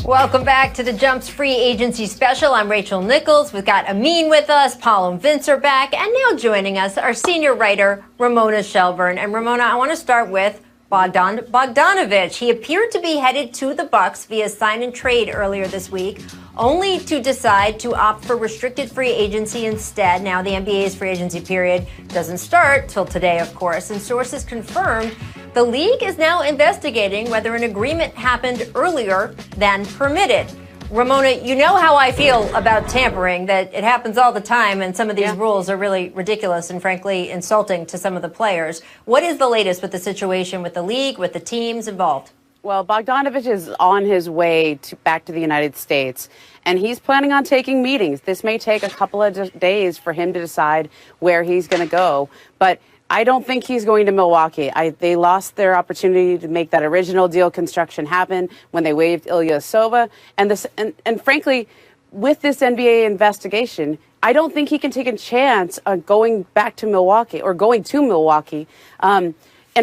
Welcome back to the Jumps Free Agency Special. I'm Rachel Nichols. We've got Amin with us, Paul and Vince are back, and now joining us, our senior writer, Ramona Shelburne. And Ramona, I want to start with Bogdan Bogdanovic. He appeared to be headed to the Bucks via sign and trade earlier this week, only to decide to opt for restricted free agency instead. Now, the NBA's free agency period doesn't start till today, of course, and sources confirmed the league is now investigating whether an agreement happened earlier than permitted. Ramona, you know how I feel about tampering, that it happens all the time, and some of these rules are really ridiculous and frankly insulting to some of the players. What is the latest with the situation with the league, with the teams involved? Well, Bogdanovic is on his way back to the United States, and he's planning on taking meetings. This may take a couple of days for him to decide where he's going to go, but I don't think he's going to Milwaukee. They lost their opportunity to make that original deal construction happen when they waived Ilyasova. And frankly, with this NBA investigation, I don't think he can take a chance on going back to Milwaukee or going to Milwaukee. And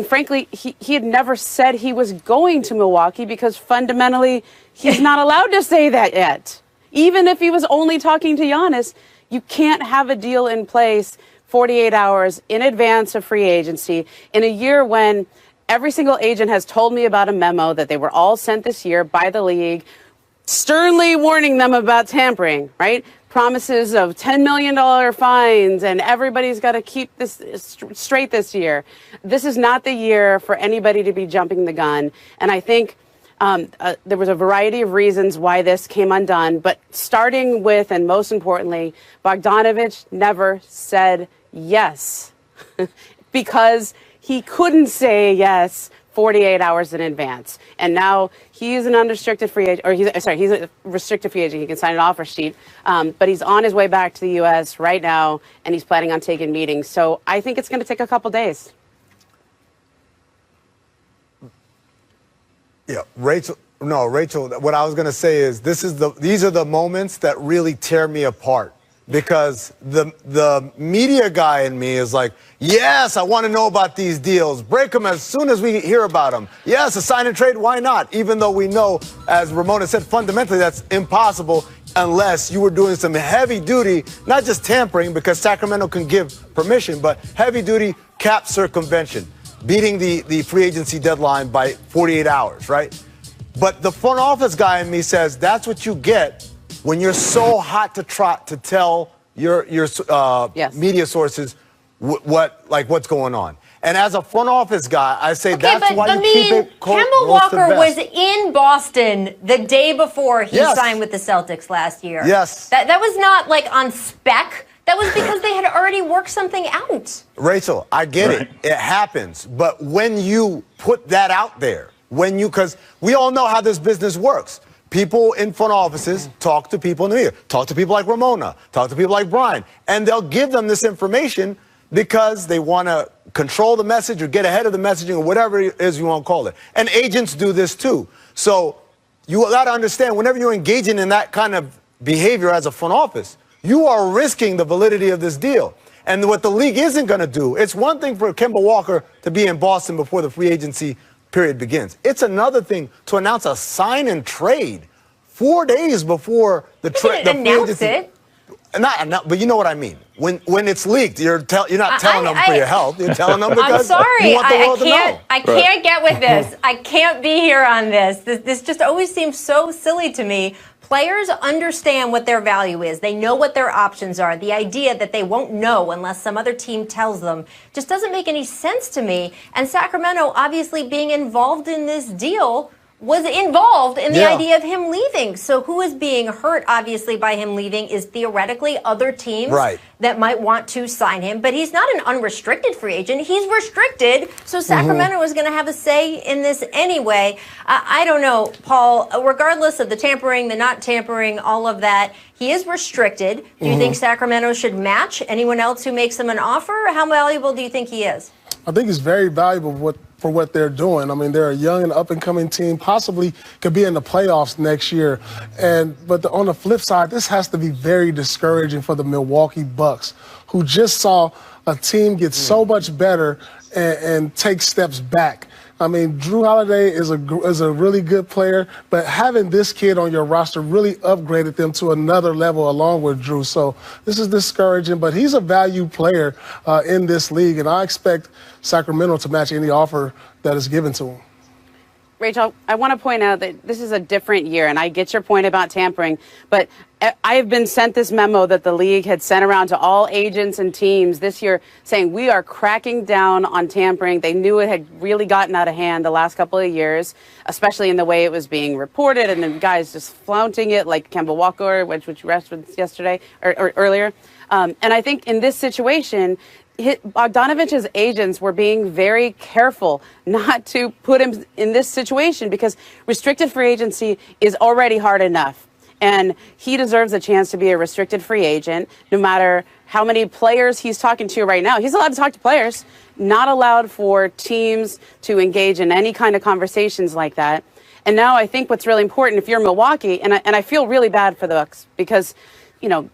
frankly, he had never said he was going to Milwaukee because fundamentally he's not allowed to say that yet. Even if he was only talking to Giannis, you can't have a deal in place 48 hours in advance of free agency in a year when every single agent has told me about a memo that they were all sent this year by the league, sternly warning them about tampering, right? Promises of $10 million fines, and everybody's got to keep this straight this year. This is not the year for anybody to be jumping the gun. And I think there was a variety of reasons why this came undone, but starting with, and most importantly, Bogdanovic never said yes because he couldn't say yes 48 hours in advance. And now he's an unrestricted free agent, or he's a restricted free agent. He can sign an offer sheet, but he's on his way back to the U.S. right now, and he's planning on taking meetings. So I think it's going to take a couple days. Yeah, Rachel, what I was going to say is these are the moments that really tear me apart, because the media guy in me is like, yes, I want to know about these deals. Break them as soon as we hear about them. Yes, a sign and trade, why not? Even though we know, as Ramona said, fundamentally that's impossible unless you were doing some heavy duty, not just tampering, because Sacramento can give permission, but heavy duty cap circumvention, beating the free agency deadline by 48 hours, right? But the front office guy in me says that's what you get when you're so hot to trot to tell your media sources what's going on. And as a front office guy, I say that's why you keep it close. Kemba Walker was in Boston the day before he signed with the Celtics last year. Yes. That was not like on spec. That was because they had already worked something out. Rachel, I get it. It happens. But when you put that out there, because we all know how this business works. People in front offices talk to people in the media, talk to people like Ramona, talk to people like Brian, and they'll give them this information because they want to control the message or get ahead of the messaging or whatever it is you want to call it. And agents do this too. So you got to understand, whenever you're engaging in that kind of behavior as a front office, you are risking the validity of this deal. And what the league isn't going to do, it's one thing for Kemba Walker to be in Boston before the free agency period begins. It's another thing to announce a sign and trade 4 days before the free agency. But you know what I mean. When it's leaked, you're not telling them for your health. You're telling them because you want the world to know. I can't get with this. I can't be here on this. This just always seems so silly to me. Players understand what their value is. They know what their options are. The idea that they won't know unless some other team tells them just doesn't make any sense to me. And Sacramento, obviously being involved in this deal, was involved in the idea of him leaving. So who is being hurt, obviously, by him leaving is theoretically other teams that might want to sign him. But he's not an unrestricted free agent. He's restricted. So Sacramento is going to have a say in this anyway. I don't know, Paul, regardless of the tampering, the not tampering, all of that, he is restricted. Do you think Sacramento should match anyone else who makes him an offer? How valuable do you think he is? I think it's very valuable for what they're doing. I mean, they're a young and up-and-coming team, possibly could be in the playoffs next year. But on the flip side, this has to be very discouraging for the Milwaukee Bucks, who just saw a team get so much better and take steps back. I mean, Drew Holiday is a really good player, but having this kid on your roster really upgraded them to another level along with Drew. So this is discouraging, but he's a value player in this league, and I expect Sacramento to match any offer that is given to him. Rachel, I want to point out that this is a different year, and I get your point about tampering, but I have been sent this memo that the league had sent around to all agents and teams this year saying we are cracking down on tampering. They knew it had really gotten out of hand the last couple of years, especially in the way it was being reported, and the guys just flaunting it like Kemba Walker, which you referenced yesterday or earlier. And I think in this situation, Bogdanovic's agents were being very careful not to put him in this situation because restricted free agency is already hard enough. And he deserves a chance to be a restricted free agent, no matter how many players he's talking to right now. He's allowed to talk to players, not allowed for teams to engage in any kind of conversations like that. And now I think what's really important, if you're Milwaukee, and I feel really bad for the Bucks because, you know,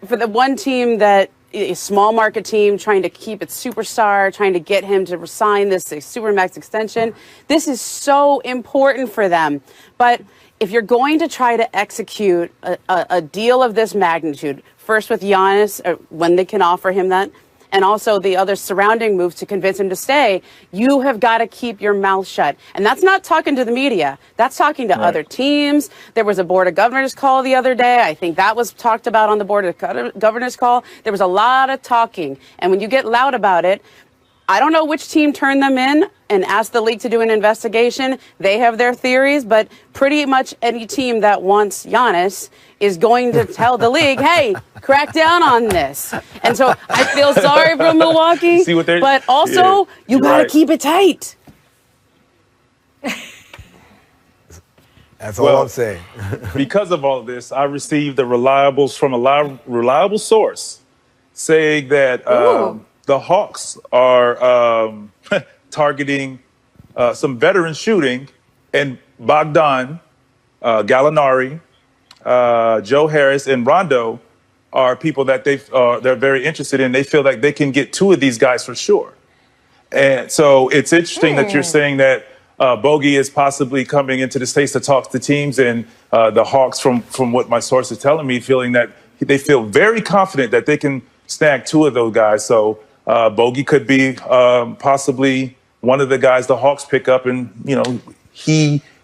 for the one team that a small market team trying to keep its superstar, trying to get him to sign this supermax extension. This is so important for them. But if you're going to try to execute a deal of this magnitude, first with Giannis, when they can offer him that, and also the other surrounding moves to convince him to stay, you have got to keep your mouth shut. And that's not talking to the media. That's talking to other teams. There was a Board of Governors call the other day. I think that was talked about on the Board of Governors call. There was a lot of talking. And when you get loud about it, I don't know which team turned them in and asked the league to do an investigation. They have their theories, but pretty much any team that wants Giannis is going to tell the league, hey, crack down on this. And so I feel sorry for Milwaukee, but also you got to keep it tight. That's all I'm saying. Because of all of this, I received from a reliable source saying that the Hawks are targeting some veteran shooting, and Bogdan, Gallinari, Joe Harris, and Rondo are people that they're very interested in. They feel like they can get two of these guys for sure. And so it's interesting that you're saying that Bogey is possibly coming into the States to talk to teams, and the Hawks, from what my source is telling me, feeling that they feel very confident that they can snag two of those guys. So Bogey could be possibly one of the guys the Hawks pick up, and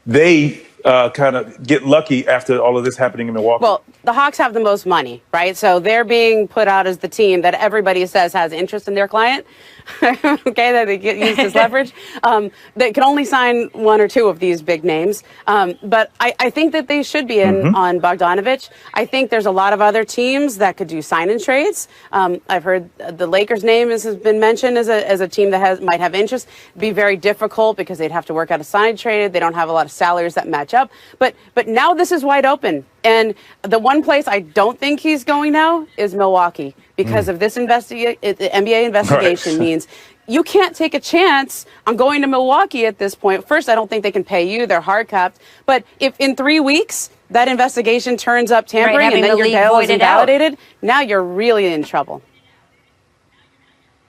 they kind of get lucky after all of this happening in Milwaukee. Well, the Hawks have the most money, right? So they're being put out as the team that everybody says has interest in their client. Okay, that they use as leverage. They can only sign one or two of these big names. But I think that they should be in on Bogdanovic. I think there's a lot of other teams that could do sign-in trades. I've heard the Lakers' name has been mentioned as a team that might have interest. It'd be very difficult because they'd have to work out a sign trade. They don't have a lot of salaries that match up. But now this is wide open. And the one place I don't think he's going now is Milwaukee because of this NBA investigation means you can't take a chance on going to Milwaukee at this point. First, I don't think they can pay you. They're hard capped. But if in 3 weeks that investigation turns up tampering and then your deal is invalidated, now you're really in trouble.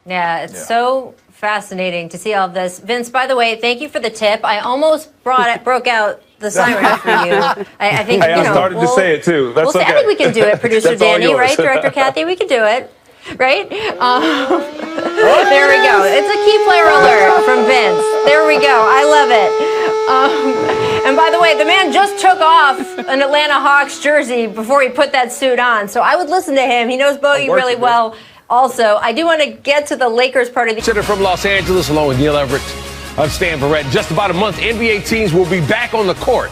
Yeah, it's so fascinating to see all of this. Vince, by the way, thank you for the tip. I almost broke out the siren for you. I think I started to say it too. That's okay. I think we can do it, producer Danny, right? Director Kathy, we can do it, right? There we go. It's a key player alert from Vince. There we go. I love it. And by the way, the man just took off an Atlanta Hawks jersey before he put that suit on. So I would listen to him. He knows Bogey really well. Also, I do want to get to the Lakers part of the... Senator from Los Angeles, along with Neil Everett. I'm Stan Verrett. In just about a month, NBA teams will be back on the court.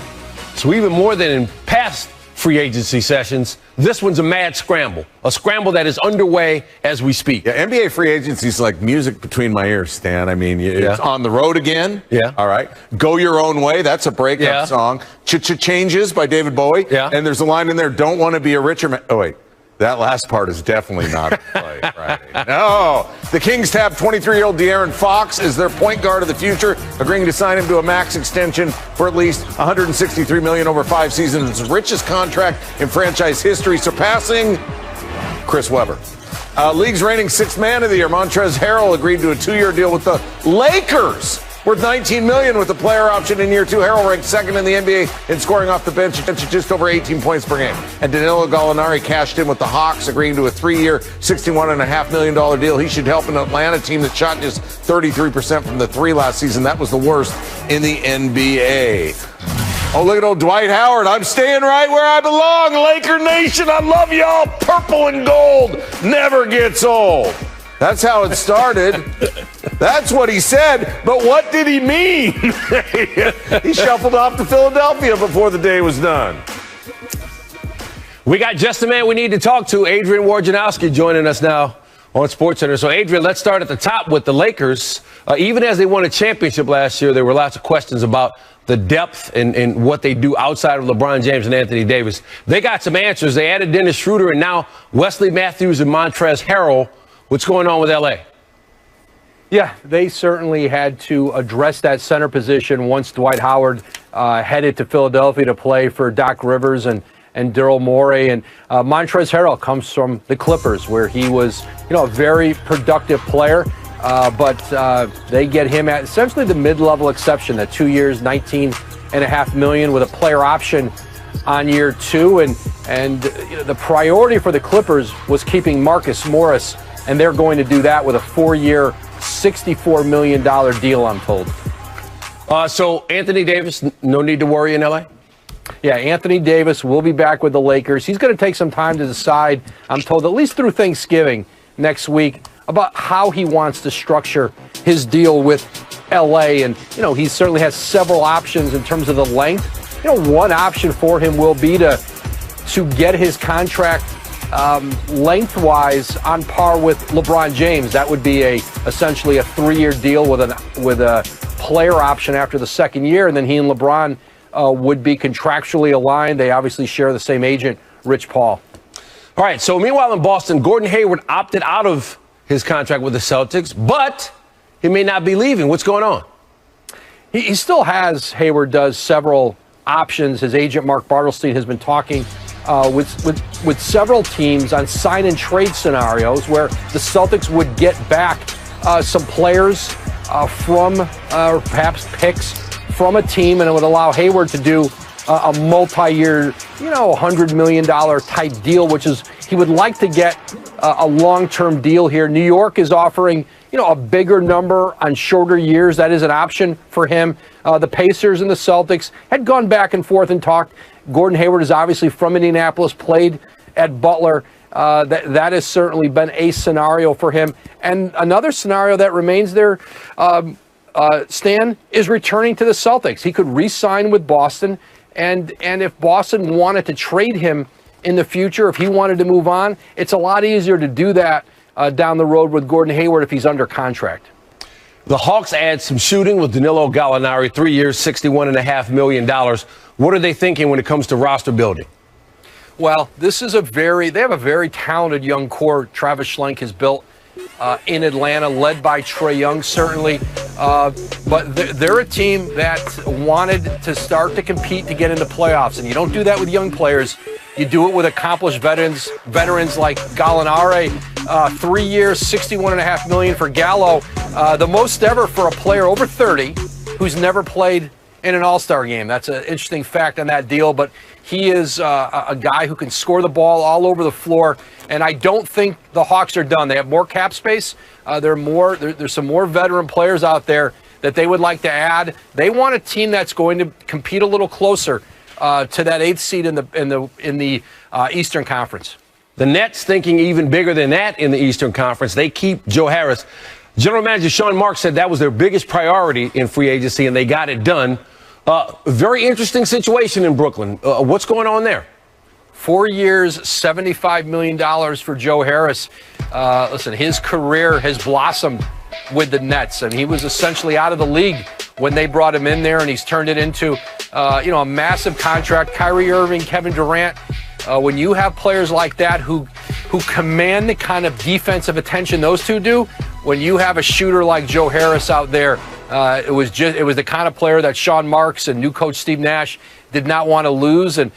So even more than in past free agency sessions, this one's a mad scramble. A scramble that is underway as we speak. Yeah, NBA free agency is like music between my ears, Stan. I mean, it's on the road again. Yeah. All right. Go Your Own Way. That's a breakup song. Changes by David Bowie. Yeah. And there's a line in there, don't want to be a richer man. Oh, wait. That last part is definitely not play Friday. No. The Kings tapped 23-year-old De'Aaron Fox as their point guard of the future, agreeing to sign him to a max extension for at least $163 million over 5 seasons. His richest contract in franchise history, surpassing Chris Webber. League's reigning 6th man of the year, Montrezl Harrell, agreed to a 2-year deal with the Lakers. worth $19 million with the player option in year 2. Harrell ranked second in the NBA in scoring off the bench at just over 18 points per game. And Danilo Gallinari cashed in with the Hawks, agreeing to a 3-year, $61.5 million deal. He should help an Atlanta team that shot just 33% from the three last season. That was the worst in the NBA. Oh, look at old Dwight Howard. I'm staying right where I belong. Laker Nation, I love y'all. Purple and gold never gets old. That's how it started. That's what he said. But what did he mean? He shuffled off to Philadelphia before the day was done. We got just the man we need to talk to, Adrian Wojnarowski, joining us now on SportsCenter. So, Adrian, let's start at the top with the Lakers. Even as they won a championship last year, there were lots of questions about the depth and what they do outside of LeBron James and Anthony Davis. They got some answers. They added Dennis Schroeder and now Wesley Matthews and Montrezl Harrell. What's going on with L.A.? Yeah, they certainly had to address that center position once Dwight Howard headed to Philadelphia to play for Doc Rivers and Daryl Morey. And Montrezl Harrell comes from the Clippers, where he was, a very productive player. But they get him at essentially the mid-level exception, at 2 years, $19.5 million with a player option on year 2. And the priority for the Clippers was keeping Marcus Morris, and they're going to do that with a 4-year, $64 million deal, I'm told. So Anthony Davis, no need to worry in L.A.? Yeah, Anthony Davis will be back with the Lakers. He's going to take some time to decide, I'm told, at least through Thanksgiving next week, about how he wants to structure his deal with L.A. And, he certainly has several options in terms of the length. One option for him will be to get his contract lengthwise on par with LeBron James. That would be essentially a 3-year deal with a player option after the second year, and then he and LeBron would be contractually aligned. They obviously share the same agent, Rich Paul. All right, so meanwhile in Boston, Gordon Hayward opted out of his contract with the Celtics, but he may not be leaving. What's going on? He still has, Hayward does, several options. His agent, Mark Bartelstein, has been talking with several teams on sign and trade scenarios where the Celtics would get back some players from, or perhaps picks from a team, and it would allow Hayward to do a multi-year, $100 million type deal, which is, he would like to get a long-term deal here. New York is offering, a bigger number on shorter years. That is an option for him. The Pacers and the Celtics had gone back and forth and talked. Gordon Hayward is obviously from Indianapolis, played at Butler. That has certainly been a scenario for him. And another scenario that remains there, Stan, is returning to the Celtics. He could re-sign with Boston. And if Boston wanted to trade him in the future, if he wanted to move on, it's a lot easier to do that down the road with Gordon Hayward if he's under contract. The Hawks add some shooting with Danilo Gallinari, 3 years, $61.5 million. What are they thinking when it comes to roster building? Well, they have a very talented young core Travis Schlenk has built in Atlanta, led by Trae Young, certainly. But they're a team that wanted to start to compete to get into playoffs. And you don't do that with young players. You do it with accomplished veterans like Gallinari. 3 years, $61.5 million for Gallo. The most ever for a player over 30 who's never played in an All-Star game. That's an interesting fact on that deal. But he is a guy who can score the ball all over the floor. And I don't think the Hawks are done. They have more cap space. There's some more veteran players out there that they would like to add. They want a team that's going to compete a little closer to that 8th seed in the Eastern Conference. The Nets thinking even bigger than that in the Eastern Conference. They keep Joe Harris. General Manager Sean Marks said that was their biggest priority in free agency, and they got it done. Very interesting situation in Brooklyn. What's going on there? 4 years, $75 million for Joe Harris. Listen, his career has blossomed with the Nets, and he was essentially out of the league when they brought him in there, and he's turned it into a massive contract. Kyrie Irving, Kevin Durant. When you have players like that who command the kind of defensive attention those two do, when you have a shooter like Joe Harris out there, it was the kind of player that Sean Marks and new coach Steve Nash did not want to lose, and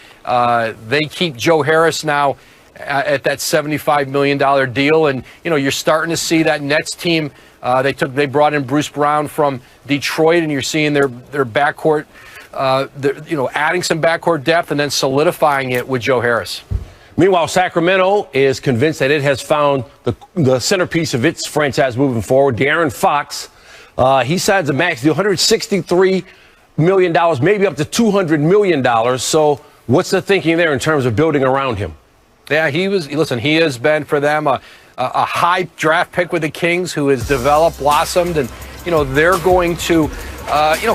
they keep Joe Harris now at that $75 million deal. And, you're starting to see that Nets team. They brought in Bruce Brown from Detroit, and you're seeing their backcourt, adding some backcourt depth and then solidifying it with Joe Harris. Meanwhile, Sacramento is convinced that it has found the centerpiece of its franchise moving forward. De'Aaron Fox, he signs a max deal, $163 million, maybe up to $200 million. So what's the thinking there in terms of building around him? Yeah, he has been for them a high draft pick with the Kings who has developed, blossomed, and, they're going to,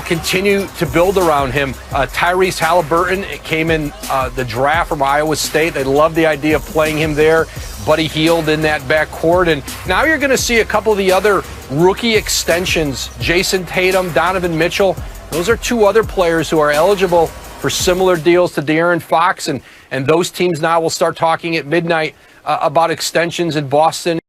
continue to build around him. Tyrese Halliburton came in the draft from Iowa State. They love the idea of playing him there. Buddy Hield in that backcourt. And now you're going to see a couple of the other rookie extensions, Jason Tatum, Donovan Mitchell. Those are two other players who are eligible for similar deals to De'Aaron Fox. And those teams now will start talking at midnight about extensions in Boston.